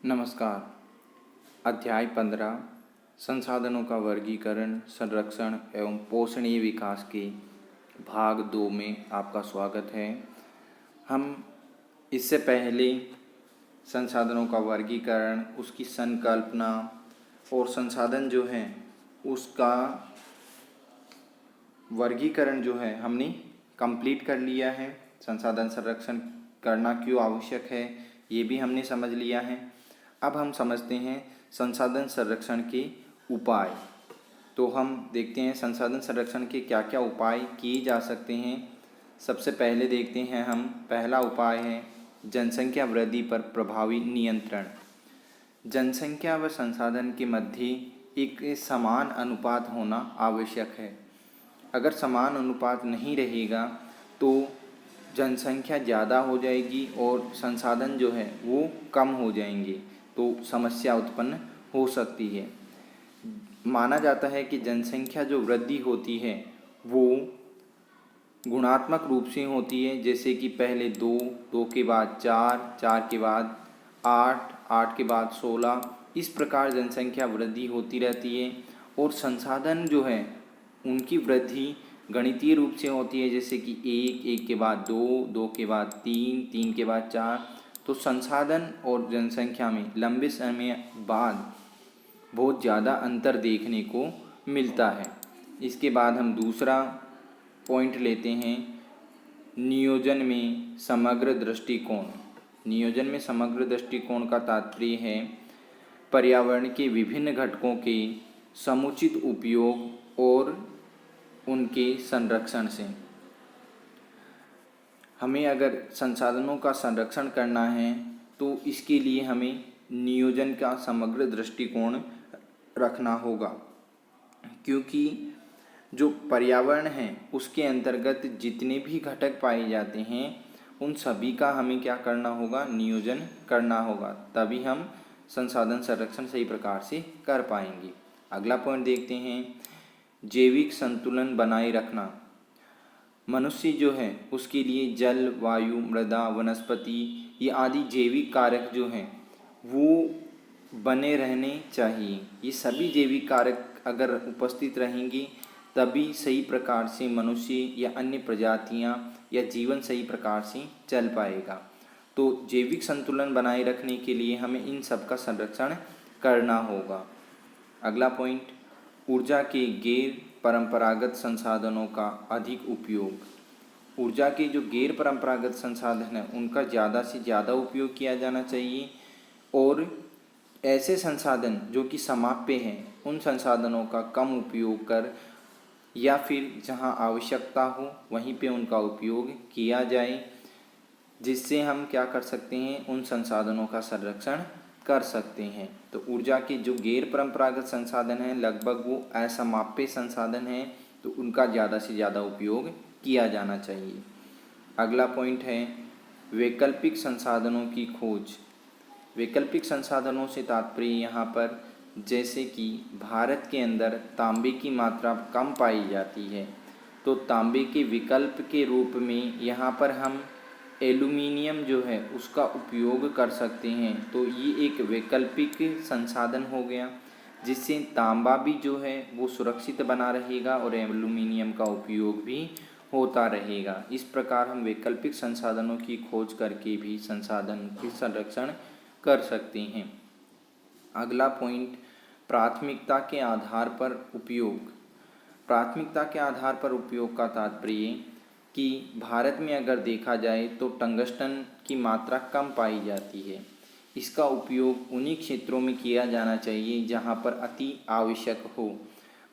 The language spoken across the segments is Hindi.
नमस्कार। अध्याय 15 संसाधनों का वर्गीकरण, संरक्षण एवं पोषणीय विकास के भाग 2 में आपका स्वागत है। हम इससे पहले संसाधनों का वर्गीकरण, उसकी संकल्पना और संसाधन जो है उसका वर्गीकरण जो है हमने कंप्लीट कर लिया है। संसाधन संरक्षण करना क्यों आवश्यक है ये भी हमने समझ लिया है। अब हम समझते हैं संसाधन संरक्षण के उपाय। तो हम देखते हैं संसाधन संरक्षण के क्या क्या उपाय किए जा सकते हैं। सबसे पहले देखते हैं हम, पहला उपाय है जनसंख्या वृद्धि पर प्रभावी नियंत्रण। जनसंख्या व संसाधन के मध्य एक समान अनुपात होना आवश्यक है। अगर समान अनुपात नहीं रहेगा तो जनसंख्या ज़्यादा हो जाएगी और संसाधन जो है वो कम हो जाएंगे, तो समस्या उत्पन्न हो सकती है। माना जाता है कि जनसंख्या जो वृद्धि होती है वो गुणात्मक रूप से होती है, जैसे कि पहले 2, 2 के बाद 4, 4 के बाद 8, 8 के बाद 16, इस प्रकार जनसंख्या वृद्धि होती रहती है। और संसाधन जो है उनकी वृद्धि गणितीय रूप से होती है, जैसे कि 1, 1 के बाद 2, 2 के बाद 3, 3 के बाद 4। तो संसाधन और जनसंख्या में लंबे समय बाद बहुत ज़्यादा अंतर देखने को मिलता है। इसके बाद हम दूसरा पॉइंट लेते हैं, नियोजन में समग्र दृष्टिकोण। नियोजन में समग्र दृष्टिकोण का तात्पर्य है पर्यावरण के विभिन्न घटकों के समुचित उपयोग और उनके संरक्षण से। हमें अगर संसाधनों का संरक्षण करना है तो इसके लिए हमें नियोजन का समग्र दृष्टिकोण रखना होगा, क्योंकि जो पर्यावरण है उसके अंतर्गत जितने भी घटक पाए जाते हैं उन सभी का हमें क्या करना होगा, नियोजन करना होगा, तभी हम संसाधन संरक्षण सही प्रकार से कर पाएंगे। अगला पॉइंट देखते हैं, जैविक संतुलन बनाए रखना। मनुष्य जो है उसके लिए जल, वायु, मृदा, वनस्पति ये आदि जैविक कारक जो हैं वो बने रहने चाहिए। ये सभी जैविक कारक अगर उपस्थित रहेंगे तभी सही प्रकार से मनुष्य या अन्य प्रजातियां या जीवन सही प्रकार से चल पाएगा। तो जैविक संतुलन बनाए रखने के लिए हमें इन सब का संरक्षण करना होगा। अगला पॉइंट, ऊर्जा के गैर परंपरागत संसाधनों का अधिक उपयोग। ऊर्जा के जो गैर परंपरागत संसाधन हैं उनका ज़्यादा से ज़्यादा उपयोग किया जाना चाहिए, और ऐसे संसाधन जो कि समाप्य हैं उन संसाधनों का कम उपयोग कर या फिर जहां आवश्यकता हो वहीं पे उनका उपयोग किया जाए, जिससे हम क्या कर सकते हैं, उन संसाधनों का संरक्षण कर सकते हैं। तो ऊर्जा के जो गैर परंपरागत संसाधन हैं लगभग वो असमाप्य संसाधन हैं, तो उनका ज़्यादा से ज़्यादा उपयोग किया जाना चाहिए। अगला पॉइंट है वैकल्पिक संसाधनों की खोज। वैकल्पिक संसाधनों से तात्पर्य यहाँ पर, जैसे कि भारत के अंदर तांबे की मात्रा कम पाई जाती है, तो तांबे के विकल्प के रूप में यहाँ पर हम एल्युमिनियम जो है उसका उपयोग कर सकते हैं। तो ये एक वैकल्पिक संसाधन हो गया, जिससे तांबा भी जो है वो सुरक्षित बना रहेगा और एल्युमिनियम का उपयोग भी होता रहेगा। इस प्रकार हम वैकल्पिक संसाधनों की खोज करके भी संसाधन के संरक्षण कर सकते हैं। अगला पॉइंट, प्राथमिकता के आधार पर उपयोग। प्राथमिकता के आधार पर उपयोग का तात्पर्य कि भारत में अगर देखा जाए तो टंगस्टन की मात्रा कम पाई जाती है। इसका उपयोग उन्हीं क्षेत्रों में किया जाना चाहिए जहां पर अति आवश्यक हो।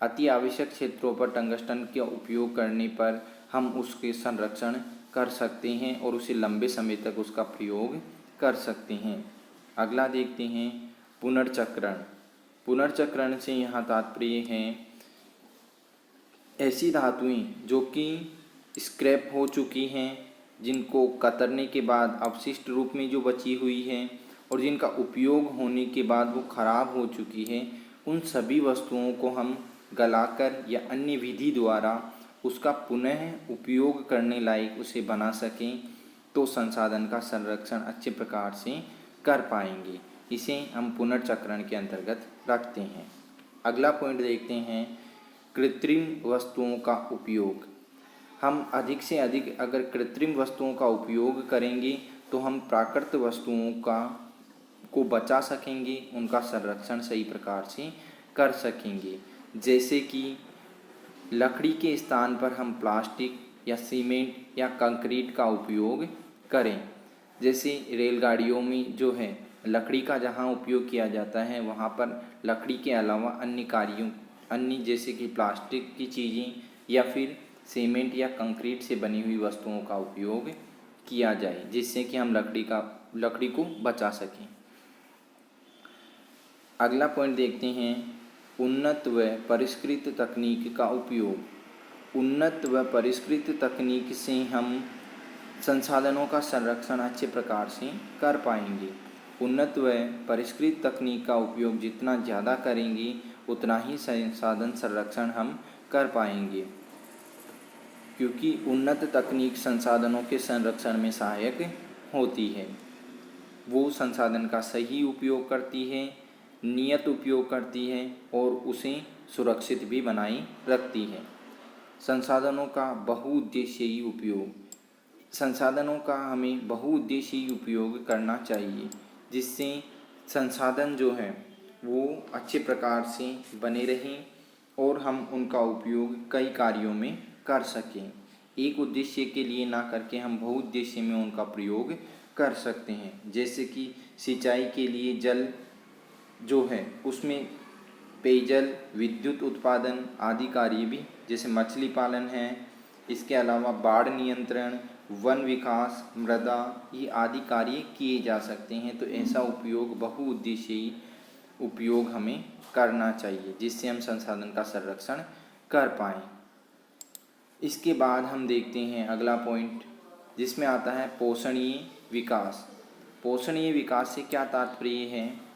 अति आवश्यक क्षेत्रों पर टंगस्टन का उपयोग करने पर हम उसके संरक्षण कर सकते हैं और उसे लंबे समय तक उसका प्रयोग कर सकते हैं। अगला देखते हैं पुनर्चक्रण। पुनर्चक्रण से यहाँ तात्पर्य है ऐसी धातुएं जो कि स्क्रैप हो चुकी हैं, जिनको कतरने के बाद अवशिष्ट रूप में जो बची हुई हैं और जिनका उपयोग होने के बाद वो खराब हो चुकी है, उन सभी वस्तुओं को हम गलाकर या अन्य विधि द्वारा उसका पुनः उपयोग करने लायक उसे बना सकें, तो संसाधन का संरक्षण अच्छे प्रकार से कर पाएंगे। इसे हम पुनर्चक्रण के अंतर्गत रखते हैं। अगला पॉइंट देखते हैं, कृत्रिम वस्तुओं का उपयोग। हम अधिक से अधिक अगर कृत्रिम वस्तुओं का उपयोग करेंगे तो हम प्राकृतिक वस्तुओं को बचा सकेंगे, उनका संरक्षण सही प्रकार से कर सकेंगे। जैसे कि लकड़ी के स्थान पर हम प्लास्टिक या सीमेंट या कंक्रीट का उपयोग करें। जैसे रेलगाड़ियों में जो है लकड़ी का जहाँ उपयोग किया जाता है वहाँ पर लकड़ी के अलावा अन्य जैसे कि प्लास्टिक की चीज़ें या फिर सीमेंट या कंक्रीट से बनी हुई वस्तुओं का उपयोग किया जाए, जिससे कि हम लकड़ी को बचा सकें। अगला पॉइंट देखते हैं, उन्नत व परिष्कृत तकनीक का उपयोग। उन्नत व परिष्कृत तकनीक से हम संसाधनों का संरक्षण अच्छे प्रकार से कर पाएंगे। उन्नत व परिष्कृत तकनीक का उपयोग जितना ज़्यादा करेंगे उतना ही संसाधन संरक्षण हम कर पाएंगे, क्योंकि उन्नत तकनीक संसाधनों के संरक्षण में सहायक होती है। वो संसाधन का सही उपयोग करती है, नियत उपयोग करती है और उसे सुरक्षित भी बनाए रखती है। संसाधनों का बहुउद्देशीय उपयोग। संसाधनों का हमें बहुउद्देशीय उपयोग करना चाहिए, जिससे संसाधन जो है वो अच्छे प्रकार से बने रहें और हम उनका उपयोग कई कार्यों में कर सकें। एक उद्देश्य के लिए ना करके हम बहुउद्देश्य में उनका प्रयोग कर सकते हैं। जैसे कि सिंचाई के लिए जल जो है उसमें पेयजल, विद्युत उत्पादन आदि कार्य भी, जैसे मछली पालन है, इसके अलावा बाढ़ नियंत्रण, वन विकास, मृदा, ये आदि कार्य किए जा सकते हैं। तो ऐसा उपयोग बहुउद्देशीय उपयोग हमें करना चाहिए, जिससे हम संसाधन का संरक्षण कर पाएँ। इसके बाद हम देखते हैं अगला पॉइंट, जिसमें आता है पोषणीय विकास। पोषणीय विकास से क्या तात्पर्य है,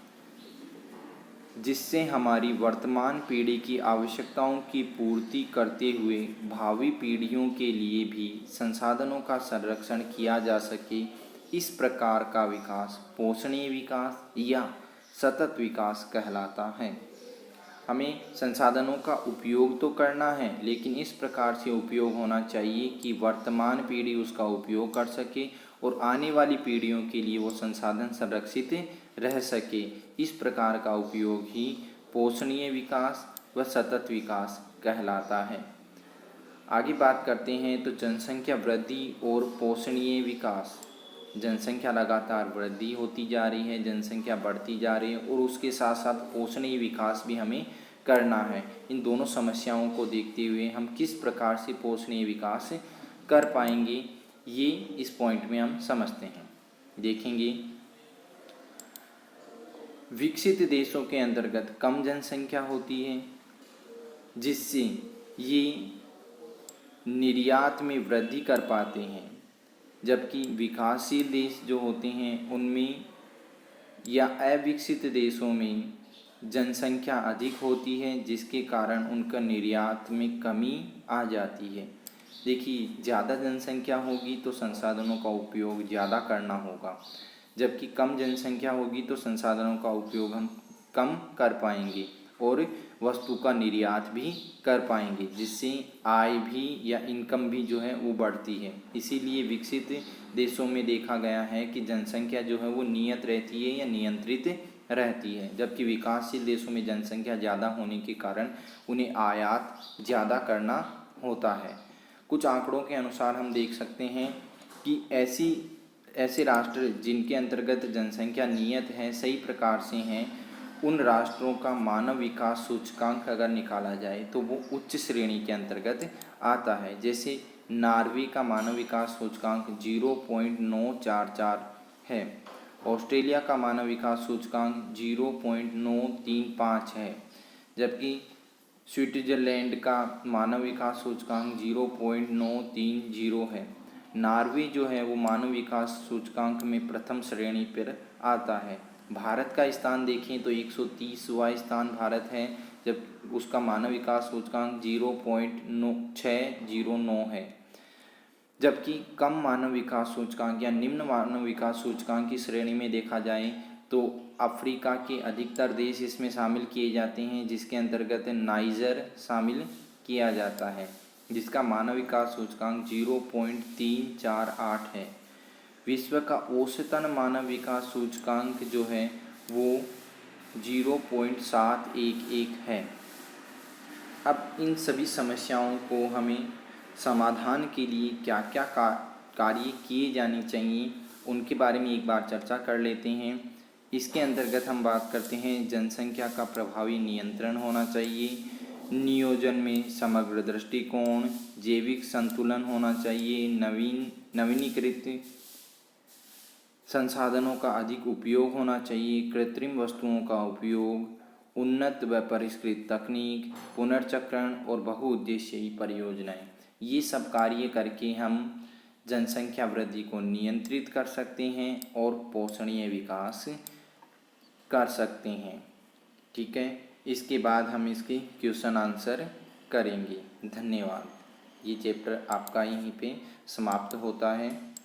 जिससे हमारी वर्तमान पीढ़ी की आवश्यकताओं की पूर्ति करते हुए भावी पीढ़ियों के लिए भी संसाधनों का संरक्षण किया जा सके। इस प्रकार का विकास पोषणीय विकास या सतत विकास कहलाता है। हमें संसाधनों का उपयोग तो करना है, लेकिन इस प्रकार से उपयोग होना चाहिए कि वर्तमान पीढ़ी उसका उपयोग कर सके और आने वाली पीढ़ियों के लिए वो संसाधन संरक्षित रह सके। इस प्रकार का उपयोग ही पोषणीय विकास व सतत विकास कहलाता है। आगे बात करते हैं तो जनसंख्या वृद्धि और पोषणीय विकास। जनसंख्या लगातार वृद्धि होती जा रही है, जनसंख्या बढ़ती जा रही है और उसके साथ साथ पोषणीय विकास भी हमें करना है। इन दोनों समस्याओं को देखते हुए हम किस प्रकार से पोषणीय विकास कर पाएंगे, ये इस पॉइंट में हम समझते हैं। देखेंगे, विकसित देशों के अंतर्गत कम जनसंख्या होती है, जिससे ये निर्यात में वृद्धि कर पाते हैं, जबकि विकासशील देश जो होते हैं उनमें या अविकसित देशों में जनसंख्या अधिक होती है, जिसके कारण उनका निर्यात में कमी आ जाती है। देखिए, ज़्यादा जनसंख्या होगी तो संसाधनों का उपयोग ज़्यादा करना होगा, जबकि कम जनसंख्या होगी तो संसाधनों का उपयोग हम कम कर पाएंगे और वस्तु का निर्यात भी कर पाएंगे, जिससे आय भी या इनकम भी जो है वो बढ़ती है। इसीलिए विकसित देशों में देखा गया है कि जनसंख्या जो है वो नियत रहती है या नियंत्रित रहती है, जबकि विकासशील देशों में जनसंख्या ज़्यादा होने के कारण उन्हें आयात ज़्यादा करना होता है। कुछ आंकड़ों के अनुसार हम देख सकते हैं कि ऐसे राष्ट्र जिनके अंतर्गत जनसंख्या नियत है, सही प्रकार से हैं, उन राष्ट्रों का मानव विकास सूचकांक अगर निकाला जाए तो वो उच्च श्रेणी के अंतर्गत आता है। जैसे नॉर्वे का मानव विकास सूचकांक 0.944 है, ऑस्ट्रेलिया का मानव विकास सूचकांक 0.935 है, जबकि स्विट्जरलैंड का मानव विकास सूचकांक 0.930 है। नॉर्वे जो है वो मानव विकास सूचकांक में प्रथम श्रेणी पर आता है। भारत का स्थान देखें तो 130वां स्थान भारत है, जब उसका मानव विकास सूचकांक 0.609 है। जबकि कम मानव विकास सूचकांक या निम्न मानव विकास सूचकांक की श्रेणी में देखा जाए तो अफ्रीका के अधिकतर देश इसमें शामिल किए जाते हैं, जिसके अंतर्गत नाइजर शामिल किया जाता है, जिसका मानव विकास सूचकांक 0.348 है। विश्व का औसतन मानव विकास सूचकांक जो है वो 0.711 है। अब इन सभी समस्याओं को हमें समाधान के लिए क्या क्या कार्य किए जाने चाहिए उनके बारे में एक बार चर्चा कर लेते हैं। इसके अंतर्गत हम बात करते हैं जनसंख्या का प्रभावी नियंत्रण होना चाहिए, नियोजन में समग्र दृष्टिकोण, जैविक संतुलन होना चाहिए, नवीनीकृत संसाधनों का अधिक उपयोग होना चाहिए, कृत्रिम वस्तुओं का उपयोग, उन्नत व परिष्कृत तकनीक, पुनर्चक्रण और बहुउद्देशीय परियोजनाएं। ये सब कार्य करके हम जनसंख्या वृद्धि को नियंत्रित कर सकते हैं और पोषणीय विकास कर सकते हैं। ठीक है, इसके बाद हम इसके क्वेश्चन आंसर करेंगे। धन्यवाद। ये चैप्टर आपका यहीं पे समाप्त होता है।